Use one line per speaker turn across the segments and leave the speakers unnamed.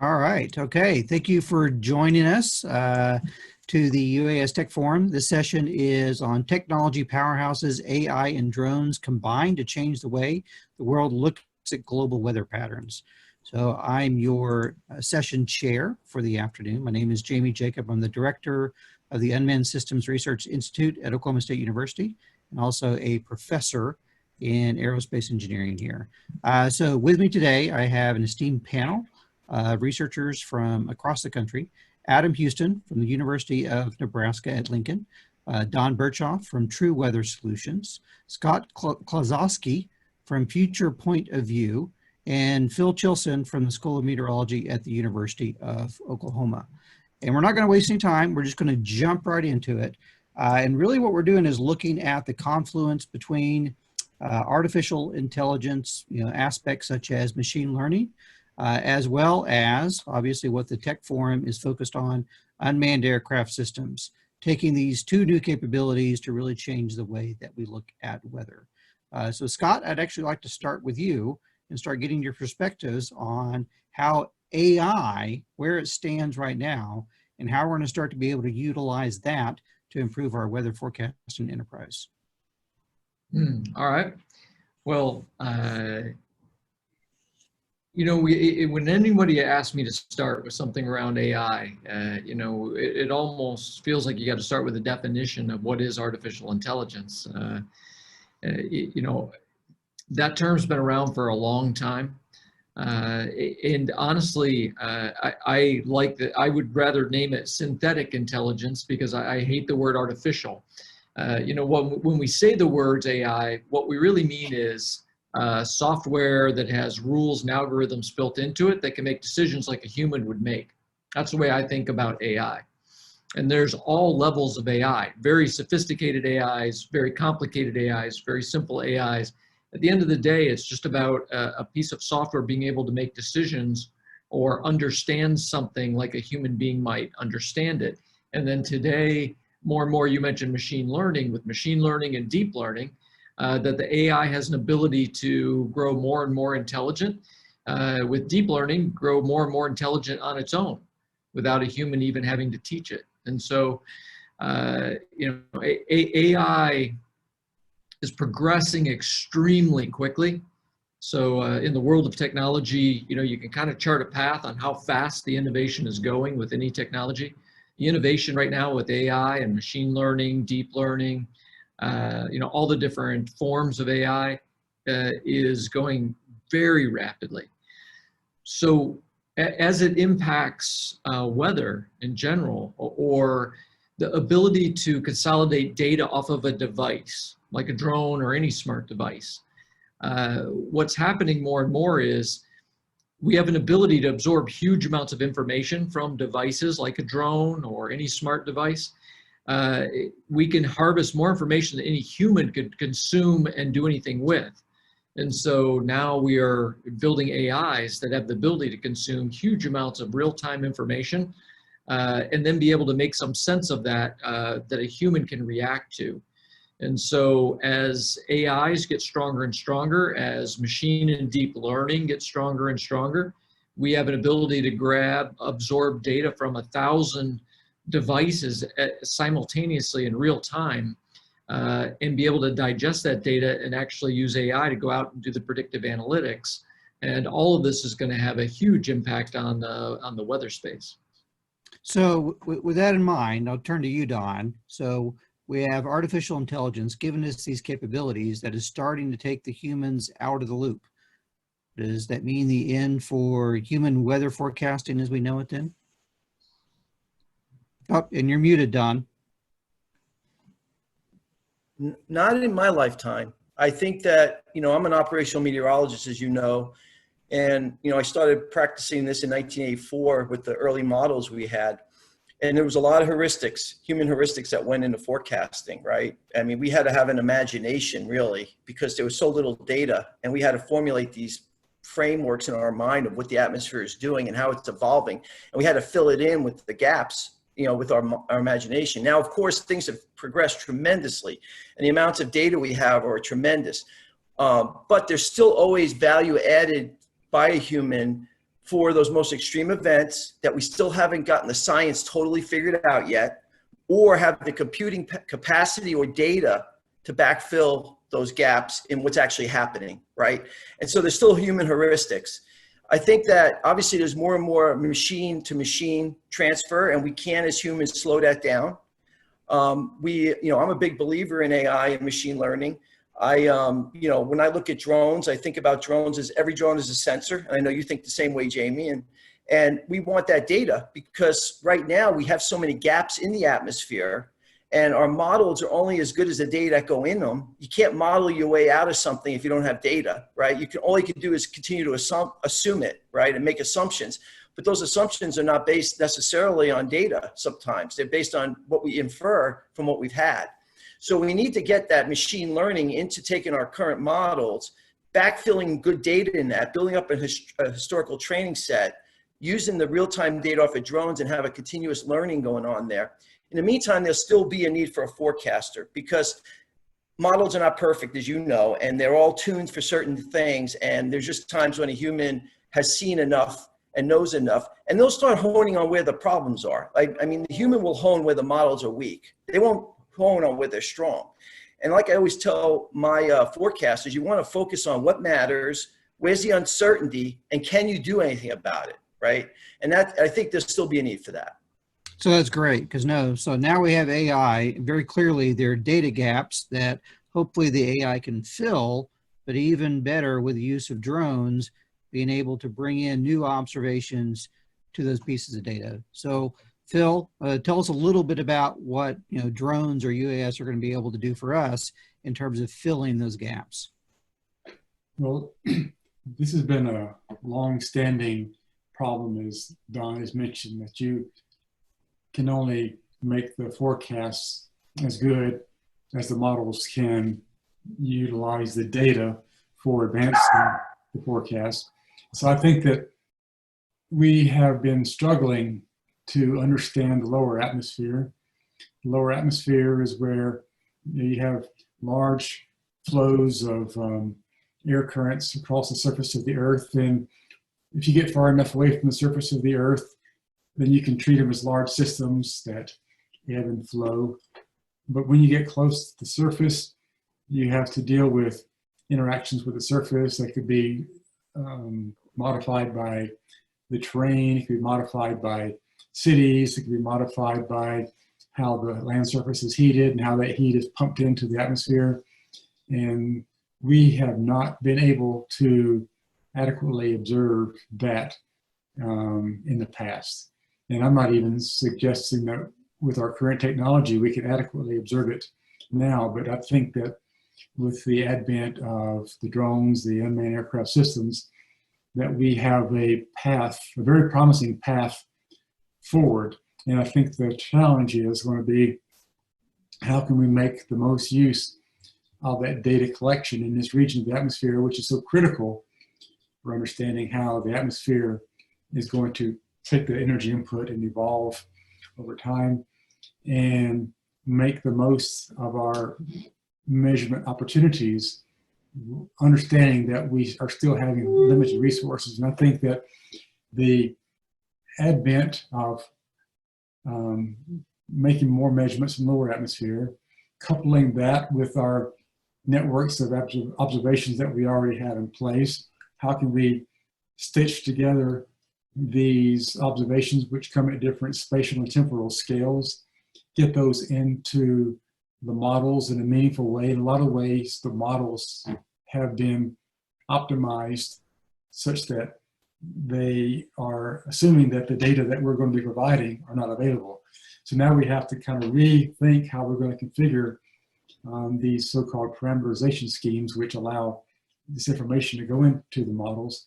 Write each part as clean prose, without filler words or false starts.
All right. Okay. Thank you for joining us to the UAS Tech Forum. This session is on technology powerhouses, AI, and drones combined to change the way the world looks at global weather patterns. So I'm your session chair for the afternoon. My name is Jamey Jacob. I'm the director of the Unmanned Systems Research Institute at Oklahoma State University and also a professor in aerospace engineering here. So with me today, I have an esteemed panel. Researchers from across the country, Adam Houston from the University of Nebraska at Lincoln, Don Berchoff from TruWeather Solutions, Scott Klososky from Future Point of View, and Phil Chilson from the School of Meteorology at the University of Oklahoma. And we're not going to waste any time. We're just going to jump right into it. And really what we're doing is looking at the confluence between artificial intelligence, aspects such as machine learning, as well as obviously what the Tech Forum is focused on, unmanned aircraft systems, taking these two new capabilities to really change the way that we look at weather. So Scott, I'd actually like to start with you and start getting your perspectives on how AI, where it stands right now, and how we're going to start to be able to utilize that to improve our weather forecasting enterprise.
All right. Well, when anybody asks me to start with something around AI, it almost feels like you got to start with a definition of what is artificial intelligence. That term's been around for a long time. And honestly, I like that. I would rather name it synthetic intelligence because I hate the word artificial. When we say the words AI, what we really mean is software that has rules and algorithms built into it that can make decisions like a human would make. That's the way I think about AI. And there's all levels of AI, very sophisticated AIs, very complicated AIs, very simple AIs. At the end of the day, it's just about a piece of software being able to make decisions or understand something like a human being might understand it. And then today, more and more, you mentioned machine learning. With machine learning and deep learning, that the AI has an ability to grow more and more intelligent. With deep learning, grow more and more intelligent on its own without a human even having to teach it. And so, AI is progressing extremely quickly. So in the world of technology, you can kind of chart a path on how fast the innovation is going with any technology. The innovation right now with AI and machine learning, deep learning, all the different forms of AI is going very rapidly. So as it impacts weather in general, or the ability to consolidate data off of a device, like a drone or any smart device, what's happening more and more is we have an ability to absorb huge amounts of information from devices like a drone or any smart device. We can harvest more information than any human could consume and do anything with. And so now we are building AIs that have the ability to consume huge amounts of real-time information and then be able to make some sense of that that a human can react to. And so as AIs get stronger and stronger, as machine and deep learning get stronger and stronger, we have an ability to absorb data from 1,000 devices simultaneously in real time and be able to digest that data and actually use AI to go out and do the predictive analytics. And all of this is going to have a huge impact on the weather space.
So with that in mind, I'll turn to you, Don. So we have artificial intelligence giving us these capabilities that is starting to take the humans out of the loop. Does that mean the end for human weather forecasting as we know it then? Oh, and you're muted, Don.
Not in my lifetime. I think that, I'm an operational meteorologist, as you know, and, I started practicing this in 1984 with the early models we had. And there was a lot of heuristics, human heuristics that went into forecasting, right? I mean, we had to have an imagination, really, because there was so little data, and we had to formulate these frameworks in our mind of what the atmosphere is doing and how it's evolving. And we had to fill it in with the gaps, with our imagination. Now, of course, things have progressed tremendously, and the amounts of data we have are tremendous. But there's still always value added by a human for those most extreme events that we still haven't gotten the science totally figured out yet, or have the computing capacity or data to backfill those gaps in what's actually happening, right? And so there's still human heuristics. I think that obviously there's more and more machine to machine transfer, and we can as humans slow that down. I'm a big believer in AI and machine learning. When I look at drones, I think about drones as every drone is a sensor. And I know you think the same way, Jamey. And we want that data because right now we have so many gaps in the atmosphere, and our models are only as good as the data that go in them. You can't model your way out of something if you don't have data, right? All you can do is continue to assume it, right? And make assumptions. But those assumptions are not based necessarily on data sometimes. They're based on what we infer from what we've had. So we need to get that machine learning into taking our current models, backfilling good data in that, building up a historical training set, using the real-time data off of drones and have a continuous learning going on there. In the meantime, there'll still be a need for a forecaster because models are not perfect, as you know, and they're all tuned for certain things. And there's just times when a human has seen enough and knows enough, and they'll start honing on where the problems are. The human will hone where the models are weak. They won't hone on where they're strong. And like I always tell my forecasters, you want to focus on what matters, where's the uncertainty, and can you do anything about it, right? And I think there'll still be a need for that.
So that's great so now we have AI. Very clearly there are data gaps that hopefully the AI can fill, but even better with the use of drones, being able to bring in new observations to those pieces of data. So Phil, tell us a little bit about what drones or UAS are going to be able to do for us in terms of filling those gaps.
Well, this has been a long-standing problem, as Don has mentioned, that you can only make the forecasts as good as the models can utilize the data for advancing the forecast. So I think that we have been struggling to understand the lower atmosphere. The lower atmosphere is where you have large flows of air currents across the surface of the Earth. And if you get far enough away from the surface of the Earth, then you can treat them as large systems that ebb and flow. But when you get close to the surface, you have to deal with interactions with the surface that could be modified by the terrain, it could be modified by cities, it could be modified by how the land surface is heated and how that heat is pumped into the atmosphere. And we have not been able to adequately observe that in the past. And I'm not even suggesting that with our current technology, we can adequately observe it now, but I think that with the advent of the drones, the unmanned aircraft systems, that we have a path, a very promising path forward. And I think the challenge is going to be, how can we make the most use of that data collection in this region of the atmosphere, which is so critical for understanding how the atmosphere is going to take the energy input and evolve over time, and make the most of our measurement opportunities, understanding that we are still having limited resources. And I think that the advent of making more measurements in lower atmosphere, coupling that with our networks of observations that we already have in place, how can we stitch together these observations, which come at different spatial and temporal scales, get those into the models in a meaningful way. In a lot of ways, the models have been optimized such that they are assuming that the data that we're going to be providing are not available. So now we have to kind of rethink how we're going to configure these so-called parameterization schemes, which allow this information to go into the models.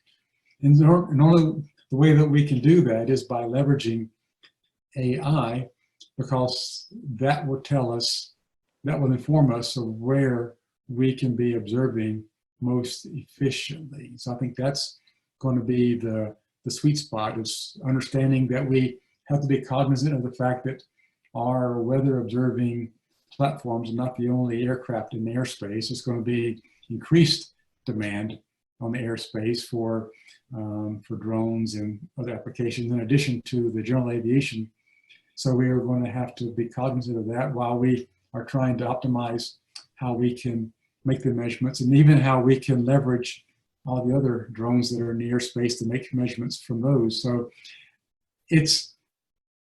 And only the way that we can do that is by leveraging AI, because that will tell us, that will inform us of where we can be observing most efficiently. So I think that's going to be the sweet spot, is understanding that we have to be cognizant of the fact that our weather observing platforms are not the only aircraft in the airspace. It's going to be increased demand on the airspace for drones and other applications in addition to the general aviation. So we are going to have to be cognizant of that while we are trying to optimize how we can make the measurements and even how we can leverage all the other drones that are in the airspace to make measurements from those. So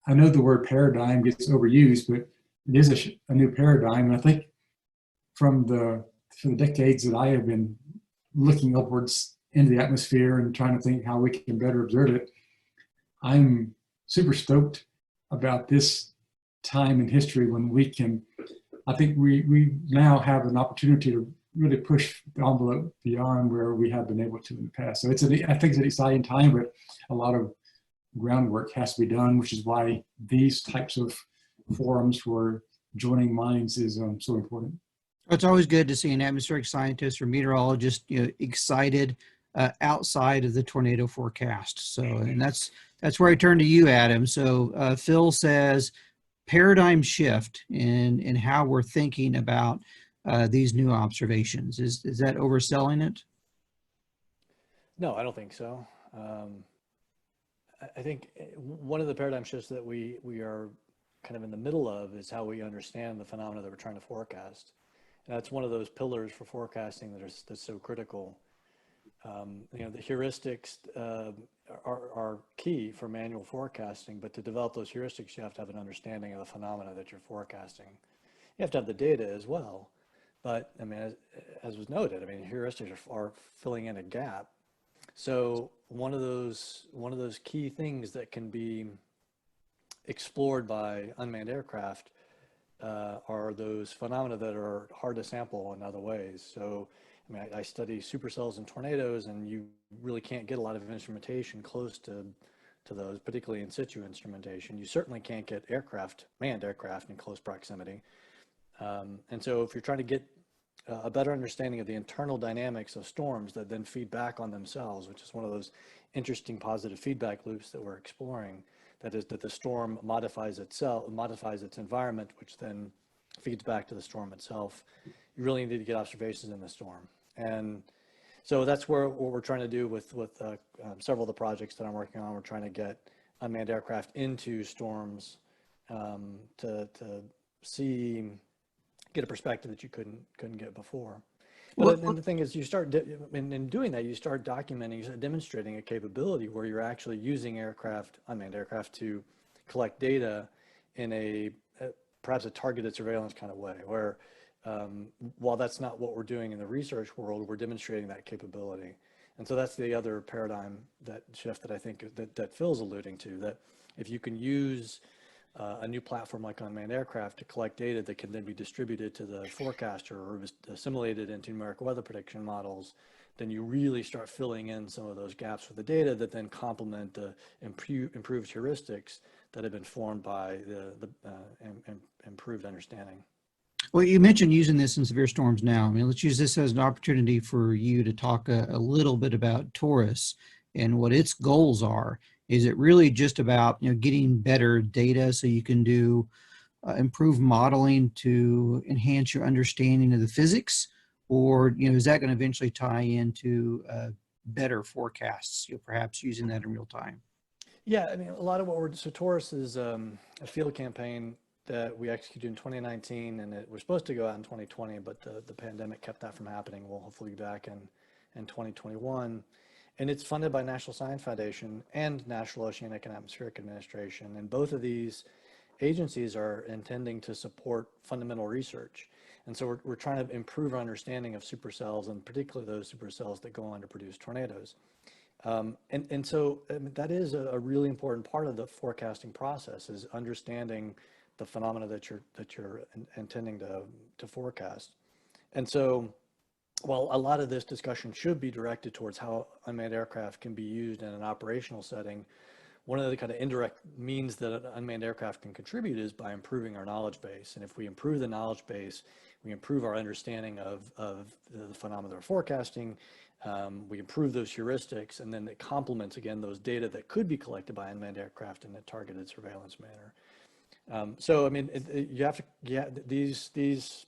I know the word paradigm gets overused, but it is a new paradigm. And I think for the decades that I have been looking upwards into the atmosphere and trying to think how we can better observe it, I'm super stoked about this time in history when we can, I think we now have an opportunity to really push the envelope beyond where we have been able to in the past. So I think it's an exciting time, but a lot of groundwork has to be done, which is why these types of forums for joining minds is so important.
It's always good to see an atmospheric scientist or meteorologist, excited outside of the tornado forecast. So, and that's where I turn to you, Adam. So Phil says paradigm shift in how we're thinking about these new observations. Is that overselling it?
No, I don't think so. I think one of the paradigm shifts that we are kind of in the middle of is how we understand the phenomena that we're trying to forecast. And that's one of those pillars for forecasting that's so critical. The heuristics are key for manual forecasting, but to develop those heuristics, you have to have an understanding of the phenomena that you're forecasting. You have to have the data as well. But I mean, as was noted, I mean, heuristics are filling in a gap. So one of those key things that can be explored by unmanned aircraft are those phenomena that are hard to sample in other ways. So, I mean, I study supercells and tornadoes, and you really can't get a lot of instrumentation close to those, particularly in situ instrumentation. You certainly can't get manned aircraft in close proximity. And so if you're trying to get a better understanding of the internal dynamics of storms that then feed back on themselves, which is one of those interesting positive feedback loops that we're exploring, that is that the storm modifies its environment, which then feeds back to the storm itself. You really need to get observations in the storm. And so that's what we're trying to do with several of the projects that I'm working on. We're trying to get unmanned aircraft into storms to get a perspective that you couldn't get before. But then the thing is, in doing that, you start documenting, you start demonstrating a capability where you're actually using unmanned aircraft to collect data in perhaps a targeted surveillance kind of way, where while that's not what we're doing in the research world, we're demonstrating that capability. And so that's the other paradigm shift that I think that Phil's alluding to, that if you can use a new platform like unmanned aircraft to collect data that can then be distributed to the forecaster or assimilated into numeric weather prediction models, then you really start filling in some of those gaps with the data that then complement the improved heuristics that have been formed by the improved understanding.
Well, you mentioned using this in severe storms now. I mean, let's use this as an opportunity for you to talk a little bit about Taurus and what its goals are. Is it really just about getting better data so you can do improved modeling to enhance your understanding of the physics, or is that going to eventually tie into better forecasts? Perhaps using that in real time.
Yeah, I mean, a lot of so Taurus is a field campaign that we executed in 2019, and it was supposed to go out in 2020, but the pandemic kept that from happening. We'll hopefully be back in 2021. And it's funded by National Science Foundation and National Oceanic and Atmospheric Administration. And both of these agencies are intending to support fundamental research. And so we're trying to improve our understanding of supercells, and particularly those supercells that go on to produce tornadoes. And so that is a really important part of the forecasting process, is understanding the phenomena that you're intending to forecast. And so while a lot of this discussion should be directed towards how unmanned aircraft can be used in an operational setting, one of the kind of indirect means that an unmanned aircraft can contribute is by improving our knowledge base. And if we improve the knowledge base, we improve our understanding of the phenomena we're forecasting, we improve those heuristics, and then it complements, again, those data that could be collected by unmanned aircraft in a targeted surveillance manner. So, I mean, these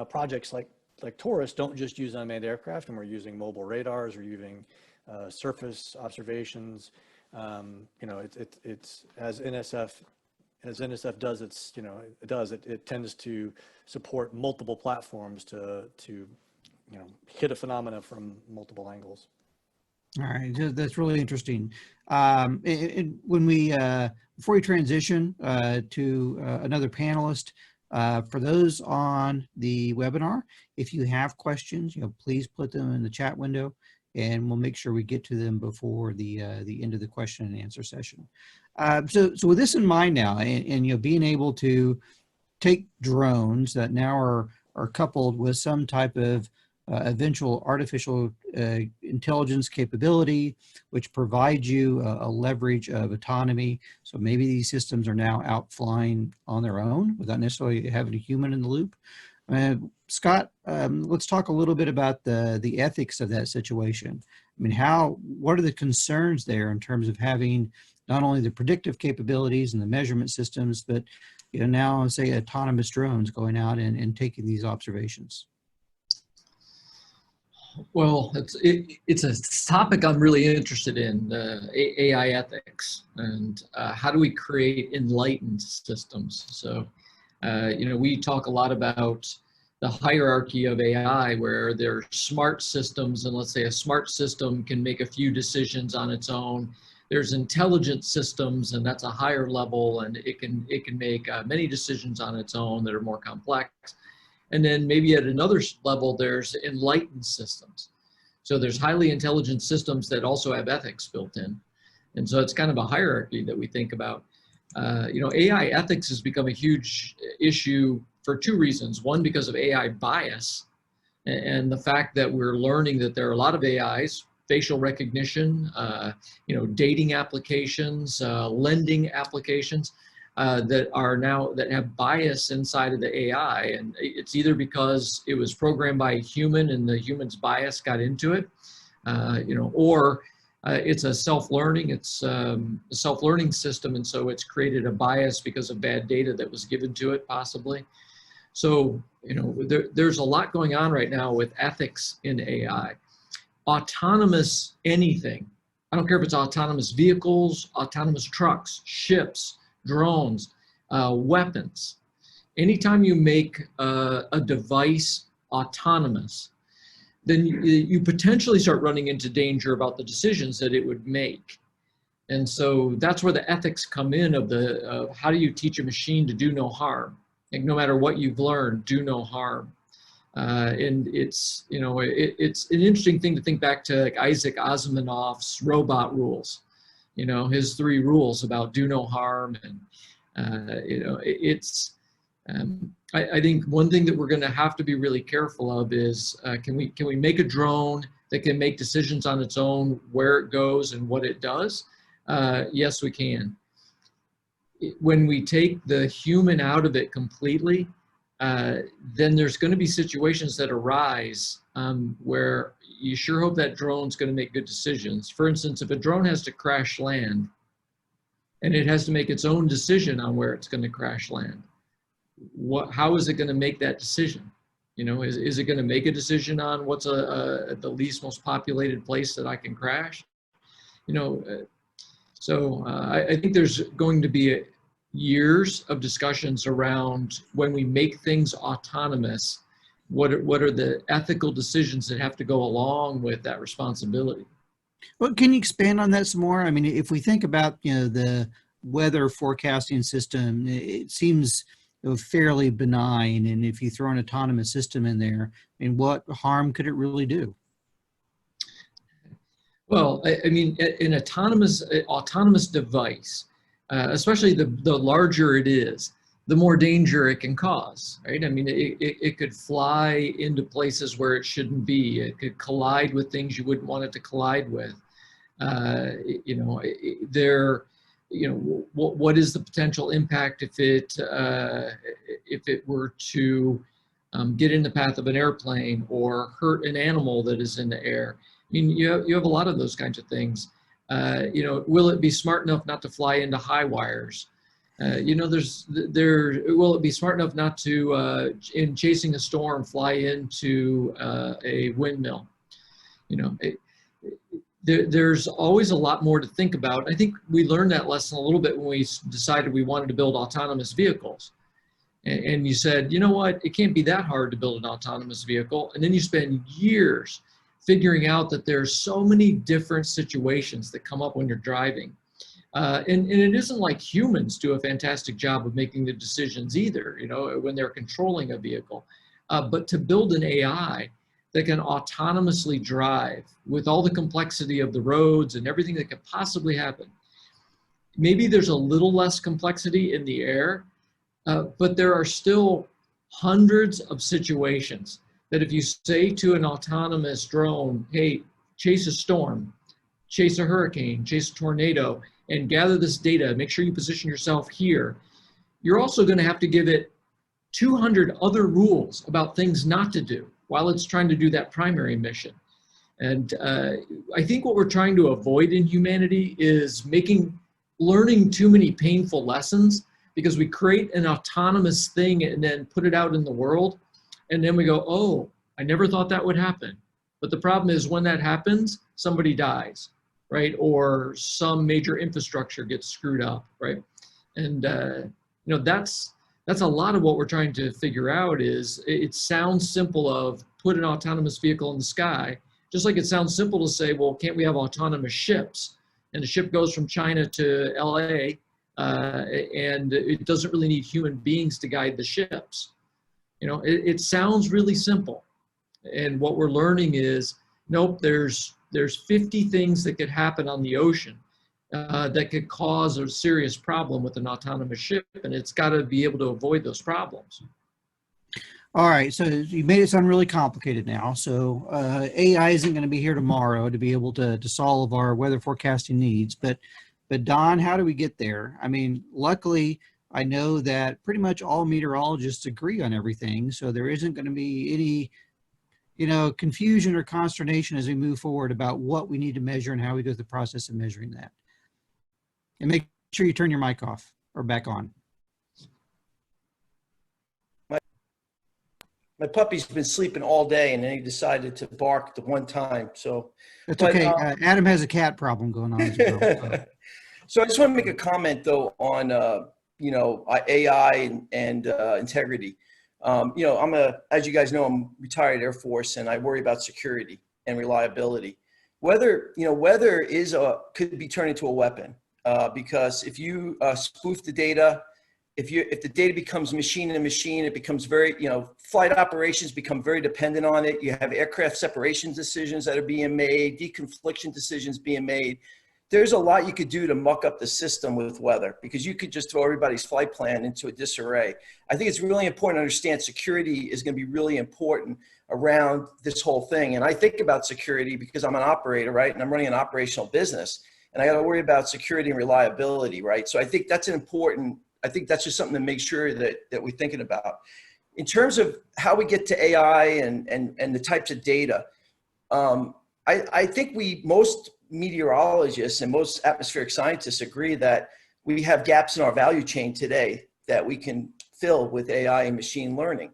projects like like tourists don't just use unmanned aircraft, and we're using mobile radars, we're using surface observations. You know, it's as NSF does its, you know, it tends to support multiple platforms to you know, hit a phenomena from multiple angles.
All right, that's really interesting. When we before we transition to another panelist, for those on the webinar, if you have questions, you know, please put them in the chat window, and we'll make sure we get to them before the end of the question and answer session. So with this in mind now, and you know, being able to take drones that now are coupled with some type of eventual artificial intelligence capability, which provides you a leverage of autonomy. So maybe these systems are now out flying on their own without necessarily having a human in the loop. Scott, let's talk a little bit about the ethics of that situation. I mean, what are the concerns there in terms of having not only the predictive capabilities and the measurement systems, but you know, now say autonomous drones going out and taking these observations?
Well, it's a topic I'm really interested in, AI ethics, and how do we create enlightened systems? So, you know, we talk a lot about the hierarchy of AI, where there are smart systems, and let's say a smart system can make a few decisions on its own. There's intelligent systems, and that's a higher level, and it can make many decisions on its own that are more complex. And then maybe at another level, there's enlightened systems. So there's highly intelligent systems that also have ethics built in. And so it's kind of a hierarchy that we think about. You know, AI ethics has become a huge issue for two reasons. One, because of AI bias and the fact that we're learning that there are a lot of AIs, facial recognition, you know, dating applications, lending applications, that have bias inside of the AI, and it's either because it was programmed by a human and the human's bias got into it, you know, or it's a self-learning, it's a self-learning system, and so it's created a bias because of bad data that was given to it, possibly. So, you know, there's a lot going on right now with ethics in AI. Autonomous anything, I don't care if it's autonomous vehicles, autonomous trucks, ships, drones, weapons. Anytime you make a device autonomous, then you potentially start running into danger about the decisions that it would make. And so that's where the ethics come in of how do you teach a machine to do no harm? Like, no matter what you've learned, do no harm. And it's, you know, it's an interesting thing to think back to, like Isaac Asimov's robot rules. You know, his 3 rules about do no harm, and you know, I think one thing that we're going to have to be really careful of is can we make a drone that can make decisions on its own, where it goes and what it does? Yes, we can. When we take the human out of it completely, then there's going to be situations that arise where you sure hope that drone's going to make good decisions. For instance, if a drone has to crash land and it has to make its own decision on where it's going to crash land, how is it going to make that decision? You know, is it going to make a decision on what's the least most populated place that I can crash? You know, so I think there's going to be years of discussions around when we make things autonomous, what are the ethical decisions that have to go along with that responsibility?
Well, can you expand on that some more? I mean, if we think about, you know, the weather forecasting system, it seems, you know, fairly benign. And if you throw an autonomous system in there, I mean, what harm could it really do?
Well, I mean, an autonomous device, especially the larger it is, the more danger it can cause, right? I mean, it could fly into places where it shouldn't be. It could collide with things you wouldn't want it to collide with. You know, you know, what is the potential impact if it were to get in the path of an airplane or hurt an animal that is in the air? I mean, you have a lot of those kinds of things. You know, will it be smart enough not to fly into high wires? You know, will it be smart enough not to, in chasing a storm, fly into a windmill? You know, there's always a lot more to think about. I think we learned that lesson a little bit when we decided we wanted to build autonomous vehicles. And you said, you know what, it can't be that hard to build an autonomous vehicle. And then you spend years figuring out that there's so many different situations that come up when you're driving. And it isn't like humans do a fantastic job of making the decisions either, you know, when they're controlling a vehicle. But to build an AI that can autonomously drive with all the complexity of the roads and everything that could possibly happen. Maybe there's a little less complexity in the air, but there are still hundreds of situations that if you say to an autonomous drone, hey, chase a storm, chase a hurricane, chase a tornado, and gather this data, make sure you position yourself here, you're also going to have to give it 200 other rules about things not to do while it's trying to do that primary mission. And I think what we're trying to avoid in humanity is learning too many painful lessons, because we create an autonomous thing and then put it out in the world. And then we go, oh, I never thought that would happen. But the problem is when that happens, somebody dies, right? Or some major infrastructure gets screwed up, right? And you know, that's a lot of what we're trying to figure out. Is it sounds simple of put an autonomous vehicle in the sky, just like it sounds simple to say, well, can't we have autonomous ships? And the ship goes from China to LA, and it doesn't really need human beings to guide the ships. You know, it sounds really simple. And what we're learning is, nope, there's 50 things that could happen on the ocean that could cause a serious problem with an autonomous ship, and it's got to be able to avoid those problems.
All right, so you made it sound really complicated now. So AI isn't going to be here tomorrow to be able to solve our weather forecasting needs. But Don, how do we get there? I mean, luckily, I know that pretty much all meteorologists agree on everything, so there isn't going to be any, you know, confusion or consternation as we move forward about what we need to measure and how we go through the process of measuring that. And make sure you turn your mic off or back on.
My puppy's been sleeping all day, and then he decided to bark the one time. So
that's okay. Adam has a cat problem going on as well.
So I just want to make a comment though on you know, AI and integrity. You know, as you guys know, I'm retired Air Force, and I worry about security and reliability. Weather could be turned into a weapon, because if you spoof the data, if the data becomes machine to machine, it becomes very, you know, flight operations become very dependent on it. You have aircraft separation decisions that are being made, deconfliction decisions being made. There's a lot you could do to muck up the system with weather, because you could just throw everybody's flight plan into a disarray. I think it's really important to understand security is going to be really important around this whole thing. And I think about security because I'm an operator, right? And I'm running an operational business, and I got to worry about security and reliability, right? So I think that's I think that's just something to make sure that we're thinking about. In terms of how we get to AI and the types of data, I think most meteorologists and most atmospheric scientists agree that we have gaps in our value chain today that we can fill with AI and machine learning.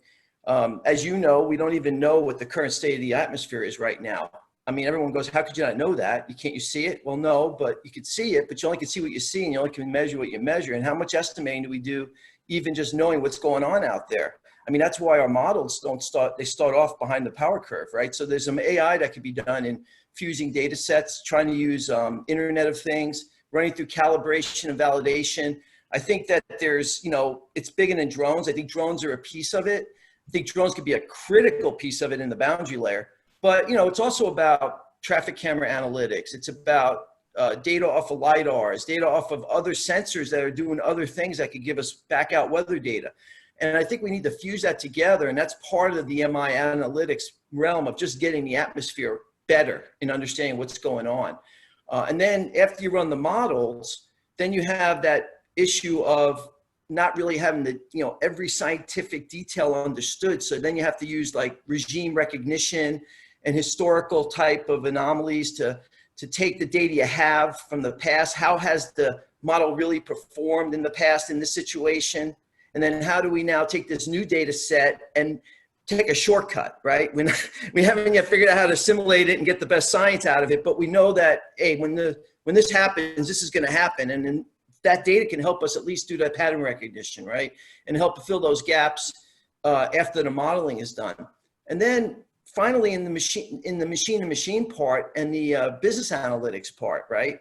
As you know, we don't even know what the current state of the atmosphere is right now. I mean, everyone goes, how could you not know that? Can't you see it? Well, no, but you could see it, but you only can see what you see, and you only can measure what you measure. And how much estimating do we do even just knowing what's going on out there? I mean, that's why our models they start off behind the power curve, right? So there's some AI that could be done in fusing data sets, trying to use Internet of Things, running through calibration and validation. I think that there's, you know, it's bigger than drones. I think drones are a piece of it. I think drones could be a critical piece of it in the boundary layer. But, you know, it's also about traffic camera analytics. It's about data off of LiDARs, data off of other sensors that are doing other things that could give us back out weather data. And I think we need to fuse that together. And that's part of the MI analytics realm of just getting the atmosphere better in understanding what's going on. And then after you run the models, then you have that issue of not really having the, you know, every scientific detail understood. So then you have to use like regime recognition and historical type of anomalies to take the data you have from the past. How has the model really performed in the past in this situation? And then how do we now take this new data set and take a shortcut, right? We haven't yet figured out how to assimilate it and get the best science out of it, but we know that, hey, when this happens, this is going to happen. And then that data can help us at least do that pattern recognition, right? And help fill those gaps after the modeling is done. And then finally, in the machine-to-machine part and the business analytics part, right?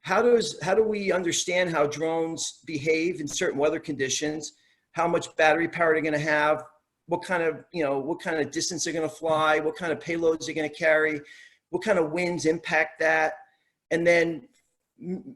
How do we understand how drones behave in certain weather conditions? How much battery power they're going to have? What kind of distance they're going to fly? What kind of payloads they're going to carry? What kind of winds impact that? And then,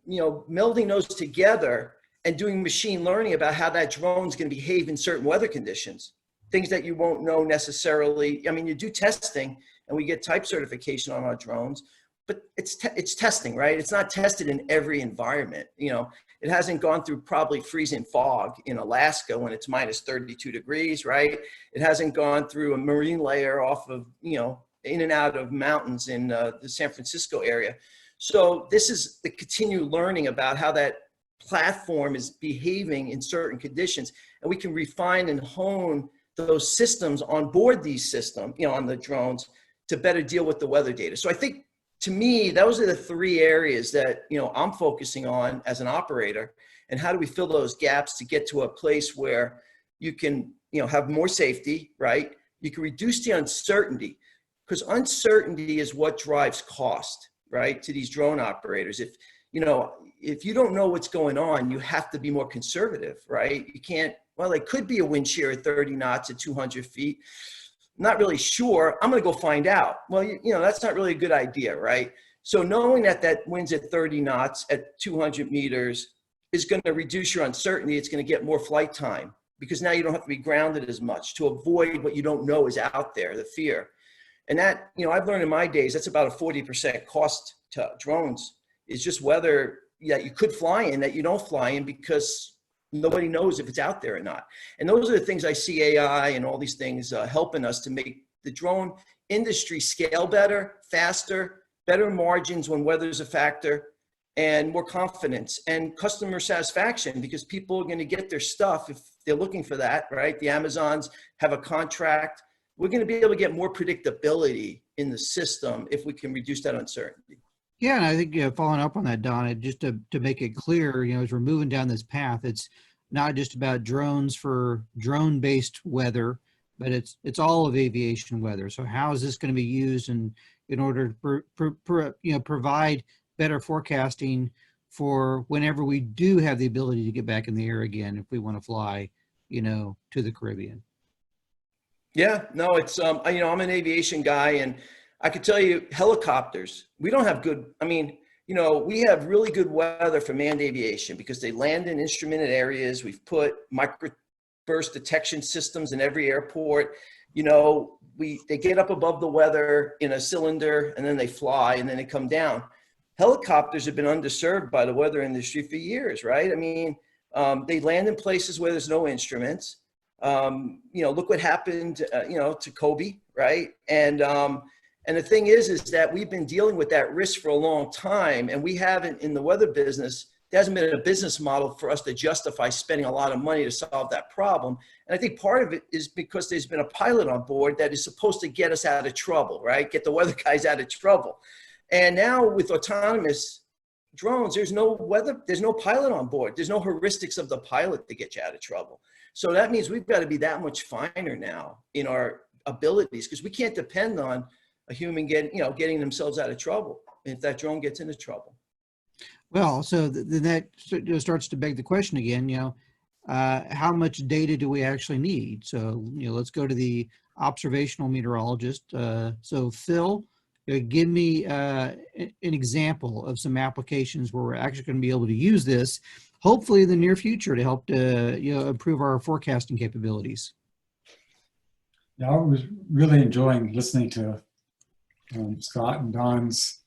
melding those together and doing machine learning about how that drone is going to behave in certain weather conditions. Things that you won't know necessarily. I mean, you do testing, and we get type certification on our drones, but it's testing, right? It's not tested in every environment. It hasn't gone through probably freezing fog in Alaska when it's minus 32 degrees, right? It hasn't gone through a marine layer off of, in and out of mountains in the San Francisco area. So this is the continued learning about how that platform is behaving in certain conditions, and we can refine and hone those systems on board these systems, on the drones, to better deal with the weather data. So I think, to me, those are the three areas that, I'm focusing on as an operator, and how do we fill those gaps to get to a place where you can, have more safety, right? You can reduce the uncertainty, because uncertainty is what drives cost, right, to these drone operators. If you don't know what's going on, you have to be more conservative, right? You can't, well, it could be a wind shear at 30 knots at 200 feet. Not really sure. I'm going to go find out. Well, that's not really a good idea, right? So knowing that wind's at 30 knots at 200 meters is going to reduce your uncertainty. It's going to get more flight time, because now you don't have to be grounded as much to avoid what you don't know is out there, the fear. And that, I've learned in my days, that's about a 40% cost to drones. It's just whether you could fly in, that you don't fly in, because nobody knows if it's out there or not. And those are the things I see AI and all these things helping us to make the drone industry scale better, faster, better margins when weather's a factor, and more confidence and customer satisfaction, because people are going to get their stuff if they're looking for that, right? The Amazons have a contract. We're going to be able to get more predictability in the system if we can reduce that uncertainty.
Yeah, and I think following up on that, Don, just to make it clear, as we're moving down this path, it's not just about drones for drone-based weather, but it's all of aviation weather. So how is this going to be used in order to provide better forecasting for whenever we do have the ability to get back in the air again, if we want to fly, to the Caribbean? Yeah, no, it's I'm an aviation guy, and I could tell you, helicopters, we don't have good, we have really good weather for manned aviation because they land in instrumented areas. We've put microburst detection systems in every airport. They get up above the weather in a cylinder, and then they fly, and then they come down. Helicopters have been underserved by the weather industry for years, right? They land in places where there's no instruments. Look what happened, to Kobe, right? And the thing is that we've been dealing with that risk for a long time, and we haven't, in the weather business, there hasn't been a business model for us to justify spending a lot of money to solve that problem. And I think part of it is because there's been a pilot on board that is supposed to get us out of trouble, right? Get the weather guys out of trouble. And now with autonomous drones, there's no pilot on board. There's no heuristics of the pilot to get you out of trouble. So that means we've got to be that much finer now in our abilities, because we can't depend on a human getting themselves out of trouble if that drone gets into trouble. Well, so then that starts to beg the question again, how much data do we actually need? So, let's go to the observational meteorologist. So Phil, give me an example of some applications where we're actually going to be able to use this, hopefully in the near future, to help to improve our forecasting capabilities.
Yeah, I was really enjoying listening to Scott and Don's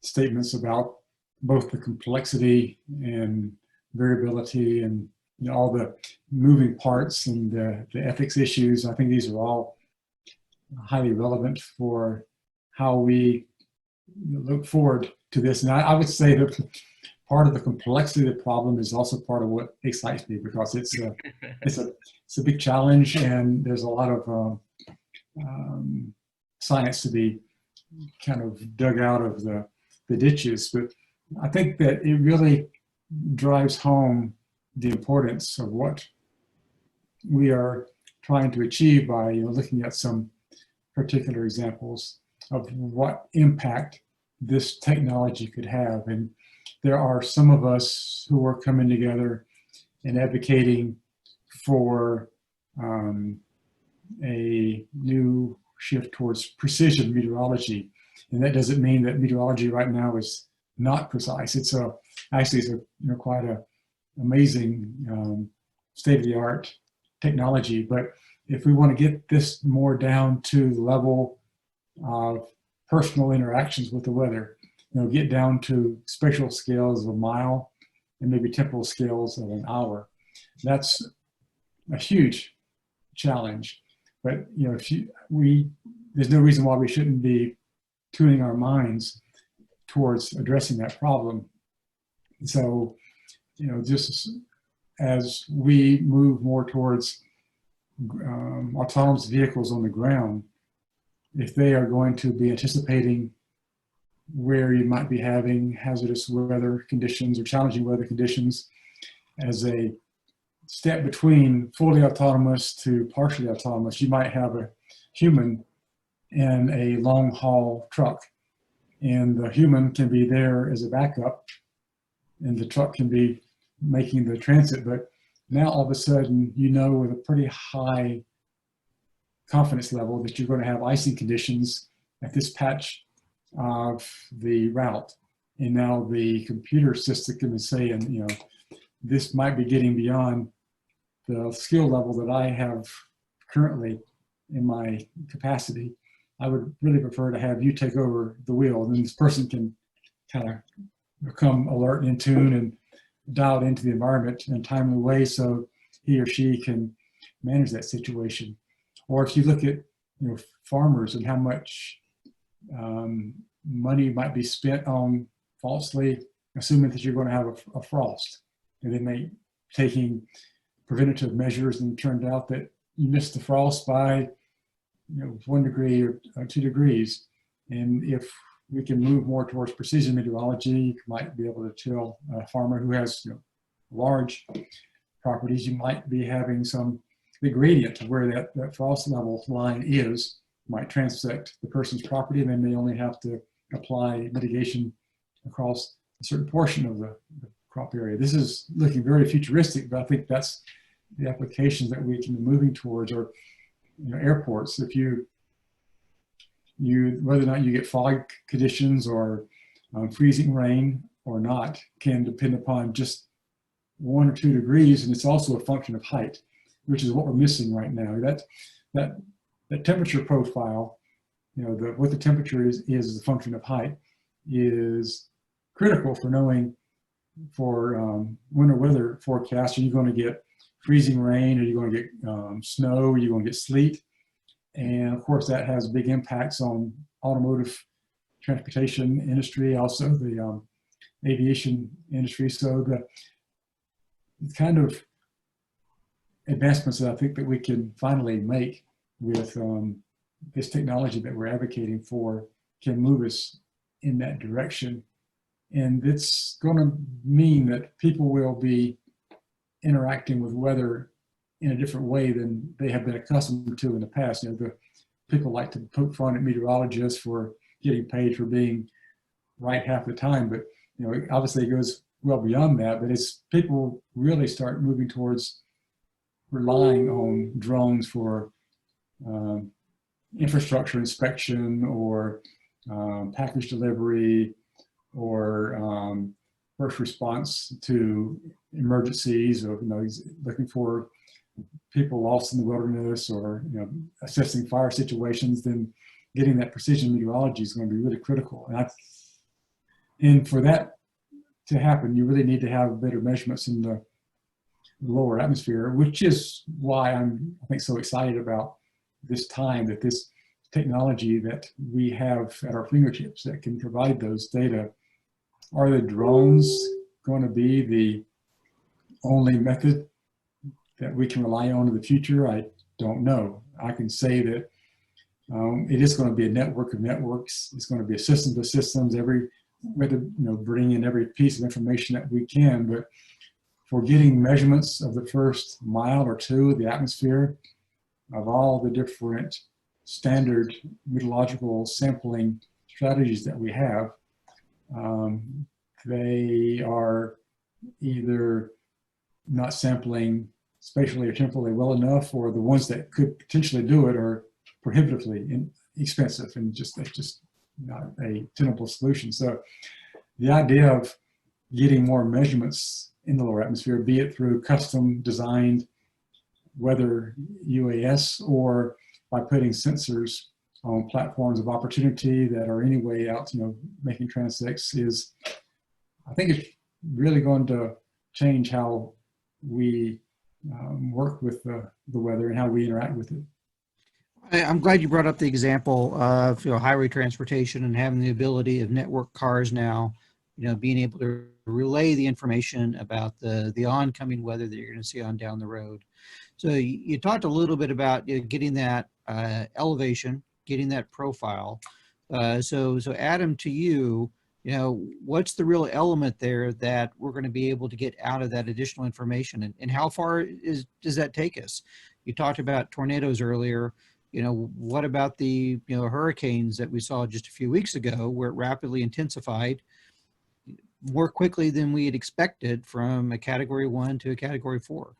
statements about both the complexity and variability and all the moving parts and the ethics issues. I think these are all highly relevant for how we look forward to this. And I would say that part of the complexity of the problem is also part of what excites me, because it's a big challenge, and there's a lot of science to be kind of dug out of the ditches. But I think that it really drives home the importance of what we are trying to achieve by looking at some particular examples of what impact this technology could have. And there are some of us who are coming together and advocating for a new shift towards precision meteorology. And that doesn't mean that meteorology right now is not precise. It's actually quite a amazing state-of-the-art technology. But if we want to get this more down to the level of personal interactions with the weather, get down to spatial scales of a mile and maybe temporal scales of an hour, that's a huge challenge. But there's no reason why we shouldn't be tuning our minds towards addressing that problem. So, just as we move more towards autonomous vehicles on the ground, if they are going to be anticipating where you might be having hazardous weather conditions or challenging weather conditions, as a step between fully autonomous to partially autonomous, you might have a human in a long haul truck, and the human can be there as a backup and the truck can be making the transit. But now all of a sudden, with a pretty high confidence level that you're going to have icing conditions at this patch of the route. And now the computer system can be saying, this might be getting beyond the skill level that I have currently in my capacity. I would really prefer to have you take over the wheel, and then this person can kind of become alert and in tune and dialed into the environment in a timely way so he or she can manage that situation. Or if you look at farmers and how much money might be spent on falsely assuming that you're going to have a frost, and they may taking preventative measures, and it turned out that you missed the frost by 1 degree or 2 degrees. And if we can move more towards precision meteorology, you might be able to tell a farmer who has large properties, you might be having the gradient of where that frost level line is might transect the person's property, and then they only have to apply mitigation across a certain portion of the crop area. This is looking very futuristic, but I think that's the applications that we can be moving towards. Or airports, if whether or not you get fog conditions or freezing rain or not can depend upon just 1 or 2 degrees, and it's also a function of height, which is what we're missing right now. That temperature profile, what the temperature is a function of height, is critical for knowing for winter weather forecasts. Are you going to get freezing rain? Are you going to get snow? Are you going to get sleet? And of course, that has big impacts on automotive transportation industry, also the aviation industry. So the kind of advancements that I think that we can finally make with this technology that we're advocating for can move us in that direction. And it's going to mean that people will be interacting with weather in a different way than they have been accustomed to in the past. The people like to poke fun at meteorologists for getting paid for being right half the time, but obviously it goes well beyond that. But as people really start moving towards relying on drones for infrastructure inspection or package delivery or first response to emergencies, or looking for people lost in the wilderness, or assessing fire situations, then getting that precision meteorology is going to be really critical. And for that to happen, you really need to have better measurements in the lower atmosphere, which is why I'm, I think, so excited about this time, that this technology that we have at our fingertips that can provide those data. Are the drones going to be the only method that we can rely on in the future? I don't know. I can say that it is going to be a network of networks. It's going to be a system of systems. We have to, bring in every piece of information that we can. But for getting measurements of the first mile or two of the atmosphere, of all the different standard meteorological sampling strategies that we have, they are either not sampling spatially or temporally well enough, or the ones that could potentially do it are prohibitively expensive, and that's just not a tenable solution. So the idea of getting more measurements in the lower atmosphere, be it through custom designed weather UAS or by putting sensors on platforms of opportunity that are anyway out, making transects, is, I think it's really going to change how we work with the weather and how we interact with it.
I'm glad you brought up the example of highway transportation and having the ability of network cars now, being able to relay the information about the oncoming weather that you're going to see on down the road. So you talked a little bit about getting that elevation, getting that profile. So Adam, to you, what's the real element there that we're going to be able to get out of that additional information, and how far does that take us? You talked about tornadoes earlier. What about the hurricanes that we saw just a few weeks ago, where it rapidly intensified more quickly than we had expected from a Category 1 to a Category 4?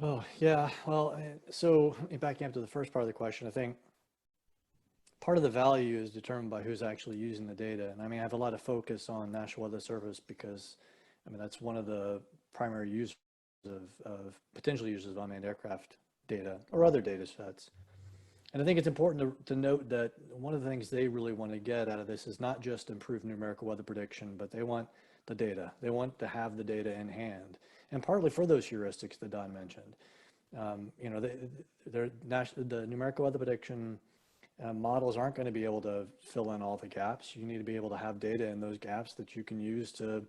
Oh, yeah. Well, so backing up to the first part of the question, I think part of the value is determined by who's actually using the data. And I mean, I have a lot of focus on National Weather Service because, that's one of the primary users of potential users of unmanned aircraft data or other data sets. And I think it's important to note that one of the things they really want to get out of this is not just improved numerical weather prediction, but they want the data. They want to have the data in hand, and partly for those heuristics that Don mentioned. The numerical weather prediction models aren't going to be able to fill in all the gaps. You need to be able to have data in those gaps that you can use to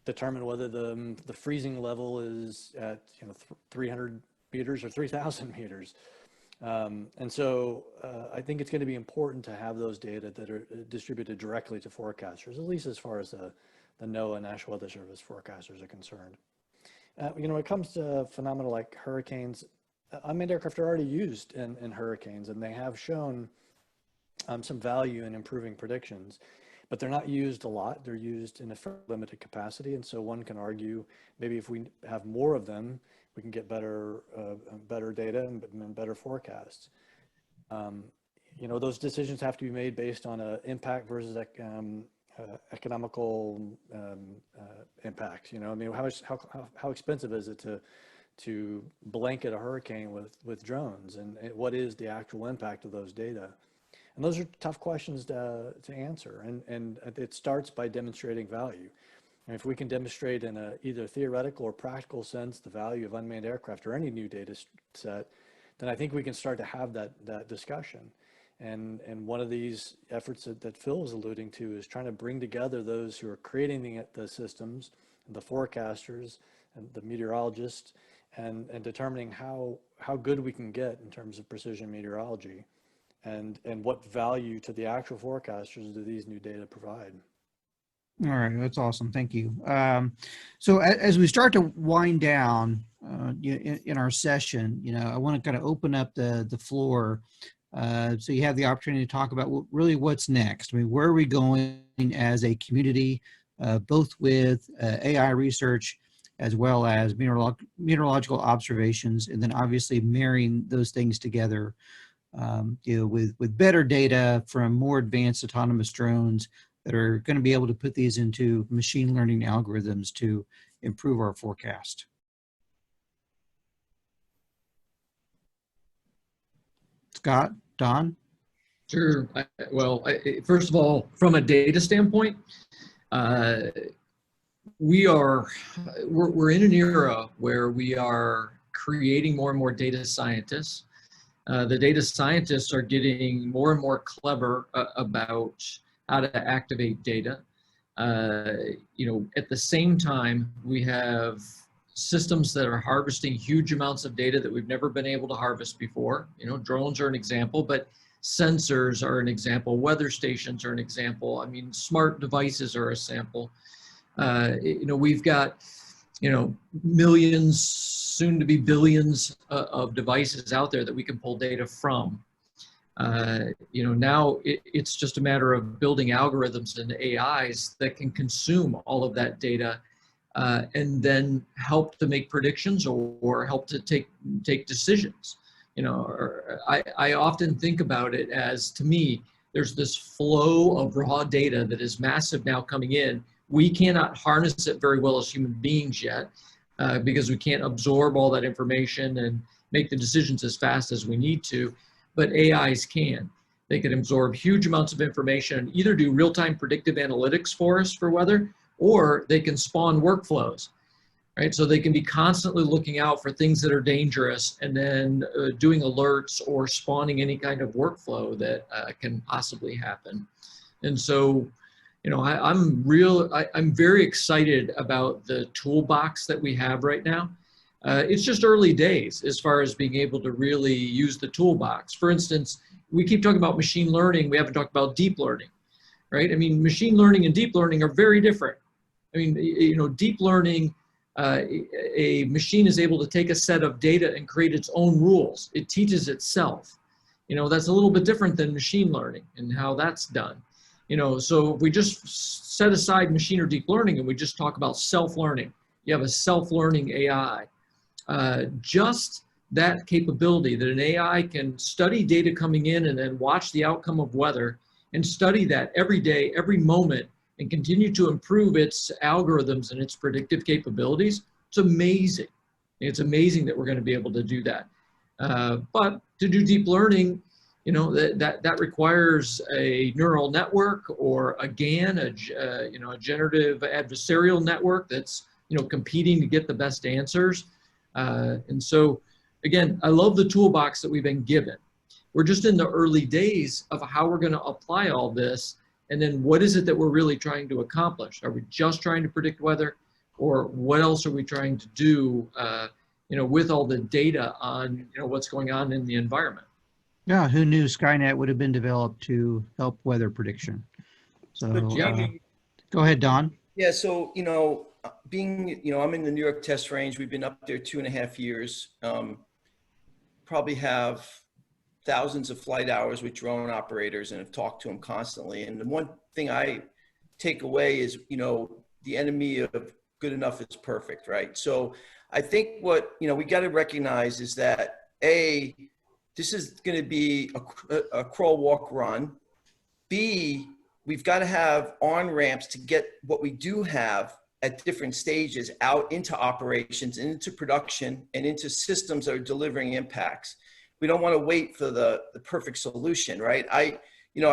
determine whether the freezing level is at 300 meters or 3,000 meters. And so I think it's going to be important to have those data that are distributed directly to forecasters, at least as far as the NOAA National Weather Service forecasters are concerned. When it comes to phenomena like hurricanes, unmanned aircraft are already used in hurricanes, and they have shown some value in improving predictions, but they're not used a lot. They're used in a limited capacity. And so one can argue maybe if we have more of them, we can get better data and better forecasts. Those decisions have to be made based on an impact versus economical impacts. How expensive is it to blanket a hurricane with drones, and what is the actual impact of those data? And those are tough questions to answer. And it starts by demonstrating value. And if we can demonstrate in a either theoretical or practical sense the value of unmanned aircraft or any new data set, then I think we can start to have that discussion. And one of these efforts that Phil was alluding to is trying to bring together those who are creating the systems, the forecasters, and the meteorologists, and determining how good we can get in terms of precision meteorology, and what value to the actual forecasters do these new data provide.
All right, that's awesome. Thank you. So as we start to wind down in our session, I want to kind of open up the floor so you have the opportunity to talk about really what's next. Where are we going as a community, both with AI research as well as meteorological observations, and then obviously marrying those things together with better data from more advanced autonomous drones that are going to be able to put these into machine learning algorithms to improve our forecast. Scott, Don?
Sure. First of all, from a data standpoint, we're in an era where we are creating more and more data scientists. The data scientists are getting more and more clever about how to activate data. At the same time, we have systems that are harvesting huge amounts of data that we've never been able to harvest before. Drones are an example, but sensors are an example. Weather stations are an example. I mean, smart devices are a sample. We've got, millions, soon to be billions of devices out there that we can pull data from. Now it's just a matter of building algorithms and AIs that can consume all of that data and then help to make predictions or help to take decisions. I often think about it as, to me, there's this flow of raw data that is massive now coming in. We cannot harness it very well as human beings yet because we can't absorb all that information and make the decisions as fast as we need to. But AIs can. They can absorb huge amounts of information and either do real-time predictive analytics for us for weather, or they can spawn workflows, right? So they can be constantly looking out for things that are dangerous and then doing alerts or spawning any kind of workflow that can possibly happen. And so, I'm very excited about the toolbox that we have right now. It's just early days as far as being able to really use the toolbox. For instance, we keep talking about machine learning. We haven't talked about deep learning, right? I mean, machine learning and deep learning are very different. I mean, deep learning, a machine is able to take a set of data and create its own rules. It teaches itself. That's a little bit different than machine learning and how that's done. So if we just set aside machine or deep learning and we just talk about self-learning, you have a self-learning AI. Just that capability that an AI can study data coming in and then watch the outcome of weather and study that every day, every moment, and continue to improve its algorithms and its predictive capabilities. It's amazing. It's amazing that we're going to be able to do that. But to do deep learning, that requires a neural network or a GAN, a generative adversarial network that's competing to get the best answers. And so, again, I love the toolbox that we've been given. We're just in the early days of how we're going to apply all this. And then what is it that we're really trying to accomplish? Are we just trying to predict weather, or what else are we trying to do, with all the data on, what's going on in the environment?
Yeah, who knew Skynet would have been developed to help weather prediction? So go ahead, Don.
Yeah, so, I'm in the New York test range. We've been up there 2.5 years. Probably have thousands of flight hours with drone operators and have talked to them constantly. And the one thing I take away is, the enemy of good enough is perfect, right? So I think what, we got to recognize is that, this is going to be a crawl, walk, run. B, we've got to have on-ramps to get what we do have at different stages out into operations, into production, and into systems that are delivering impacts. We don't want to wait for the perfect solution, right? I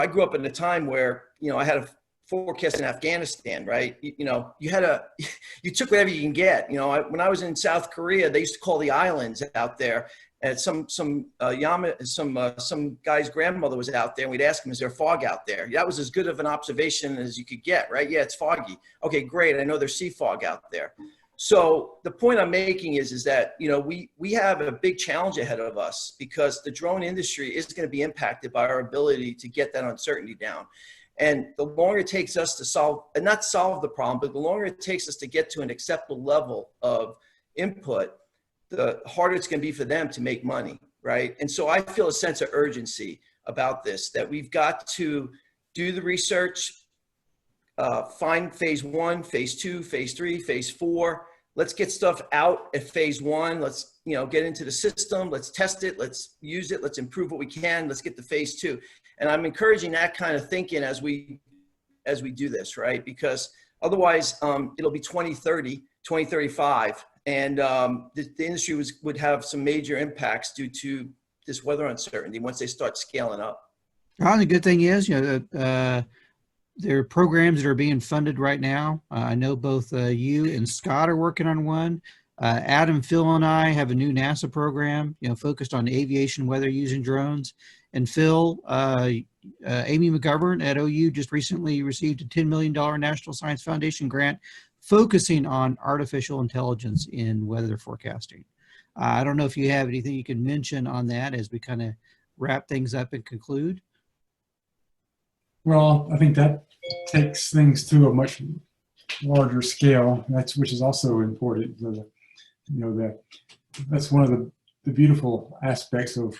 grew up in a time where, I had a forecast in Afghanistan, right? You took whatever you can get. When I was in South Korea, they used to call the islands out there. And some guy's grandmother was out there, and we'd ask him, "Is there fog out there?" That was as good of an observation as you could get, right? Yeah, it's foggy. Okay, great. I know there's sea fog out there. So the point I'm making is that we have a big challenge ahead of us, because the drone industry is going to be impacted by our ability to get that uncertainty down. And the longer it takes us to not solve the problem, but the longer it takes us to get to an acceptable level of input, the harder it's going to be for them to make money, right? And so I feel a sense of urgency about this, that we've got to do the research, find phase 1, phase 2, phase 3, phase 4. Let's get stuff out at phase 1. Let's get into the system. Let's test it. Let's use it. Let's improve what we can. Let's get to phase 2. And I'm encouraging that kind of thinking as we do this, right? Because otherwise, it'll be 2030, 2035. And the industry would have some major impacts due to this weather uncertainty once they start scaling up.
The good thing is, there are programs that are being funded right now. I know both you and Scott are working on one. Adam, Phil, and I have a new NASA program, focused on aviation weather using drones. And Phil, Amy McGovern at OU just recently received a $10 million National Science Foundation grant focusing on artificial intelligence in weather forecasting. I don't know if you have anything you can mention on that as we kind of wrap things up and conclude.
Well, I think that takes things to a much larger scale. Which is also important. That's one of the beautiful aspects of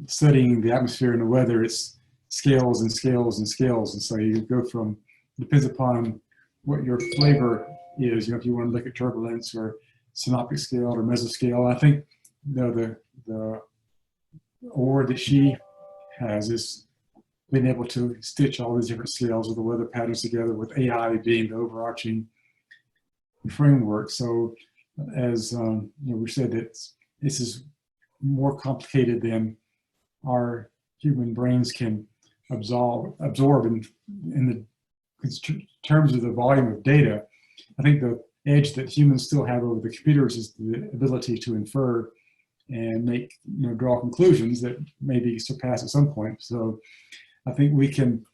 studying the atmosphere and the weather. It's scales and scales and scales, and so you go from, depends upon what your flavor is. If you want to look at turbulence or synoptic scale or mesoscale. I think the award that she has is being able to stitch all these different scales of the weather patterns together, with AI being the overarching framework. So as we said, that this is more complicated than our human brains can absorb in the terms of the volume of data. I think the edge that humans still have over the computers is the ability to infer and make, draw conclusions that maybe surpass at some point. So I think we can,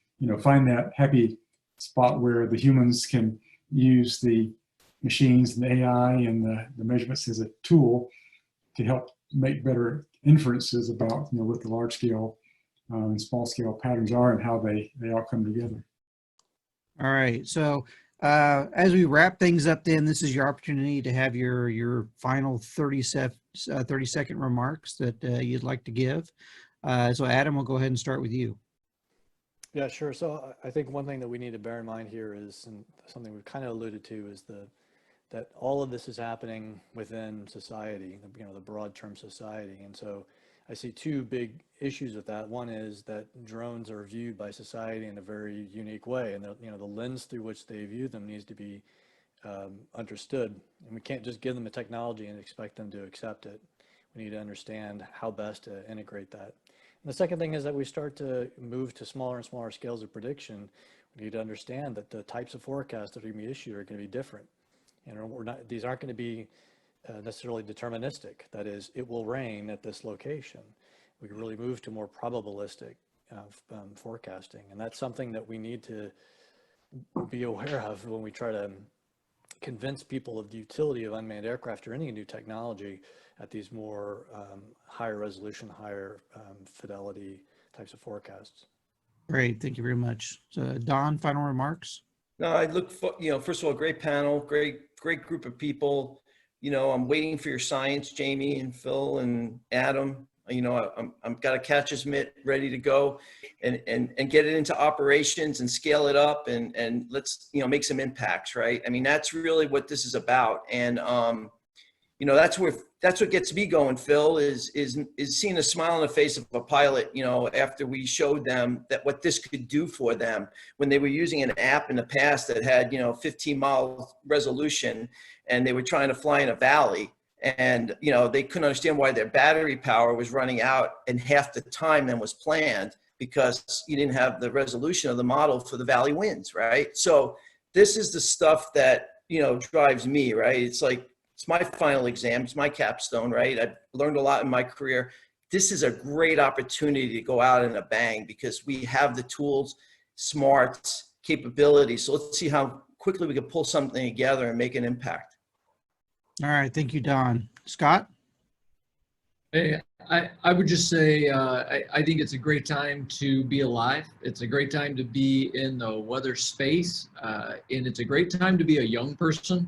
find that happy spot where the humans can use the machines and the AI and the measurements as a tool to help make better inferences about, what the large scale and small scale patterns are and how they all come together.
All right. So as we wrap things up, then this is your opportunity to have your final 30-second remarks that you'd like to give. So Adam, we'll go ahead and start with you.
Yeah, sure. So I think one thing that we need to bear in mind here is, and something we've kind of alluded to, is that all of this is happening within society, the broad term society. And so I see two big issues with that. One is that drones are viewed by society in a very unique way, and the lens through which they view them needs to be understood. And we can't just give them a technology and expect them to accept it. We need to understand how best to integrate that. And the second thing is that we start to move to smaller and smaller scales of prediction. We need to understand that the types of forecasts that are going to be issued are going to be different. These aren't going to be necessarily deterministic. That is, it will rain at this location. We can really move to more probabilistic forecasting. And that's something that we need to be aware of when we try to convince people of the utility of unmanned aircraft or any new technology at these more higher resolution, higher fidelity types of forecasts.
Great. Thank you very much. So Don, final remarks?
No, I look for, first of all, great panel, great group of people. I'm waiting for your science, Jamey and Phil and Adam. I'm got a catcher's mitt ready to go and get it into operations and scale it up and let's, make some impacts, right? I mean, that's really what this is about. And, that's what gets me going, Phil, is seeing a smile on the face of a pilot, after we showed them that what this could do for them when they were using an app in the past that had, 15-mile resolution, and they were trying to fly in a valley, and, they couldn't understand why their battery power was running out in half the time than was planned because you didn't have the resolution of the model for the valley winds, right? So this is the stuff that, drives me, right? It's like, it's my final exam. It's my capstone, right? I've learned a lot in my career. This is a great opportunity to go out in a bang because we have the tools, smarts, capabilities. So let's see how quickly we can pull something together and make an impact.
All right. Thank you, Don. Scott?
Hey, I would just say I think it's a great time to be alive. It's a great time to be in the weather space. And it's a great time to be a young person.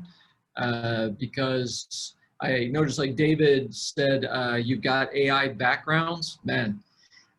Because I noticed, like David said, you've got AI backgrounds. Man,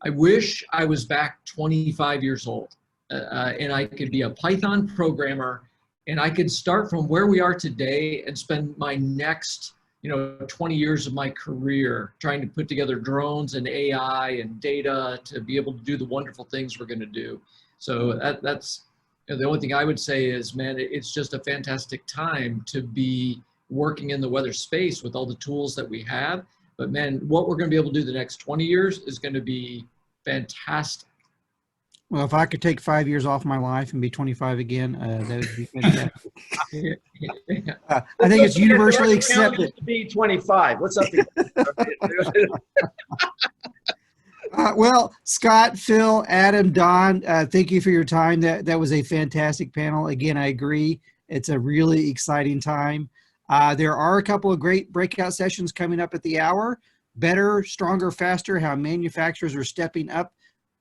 I wish I was back 25 years old and I could be a Python programmer and I could start from where we are today and spend my next, 20 years of my career trying to put together drones and AI and data to be able to do the wonderful things we're going to do. So that's the only thing I would say is, man, it's just a fantastic time to be working in the weather space with all the tools that we have. But man, what we're going to be able to do the next 20 years is going to be fantastic.
Well, if I could take 5 years off my life and be 25 again, that would be fantastic. I think it's universally accepted
to be 25. What's up?
Well, Scott, Phil, Adam, Don, thank you for your time. That was a fantastic panel. Again, I agree. It's a really exciting time. There are a couple of great breakout sessions coming up at the hour. Better, stronger, faster, how manufacturers are stepping up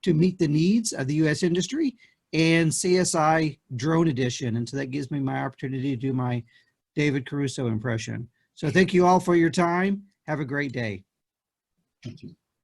to meet the needs of the U.S. industry, and CSI Drone Edition. And so that gives me my opportunity to do my David Caruso impression. So thank you all for your time. Have a great day.
Thank you.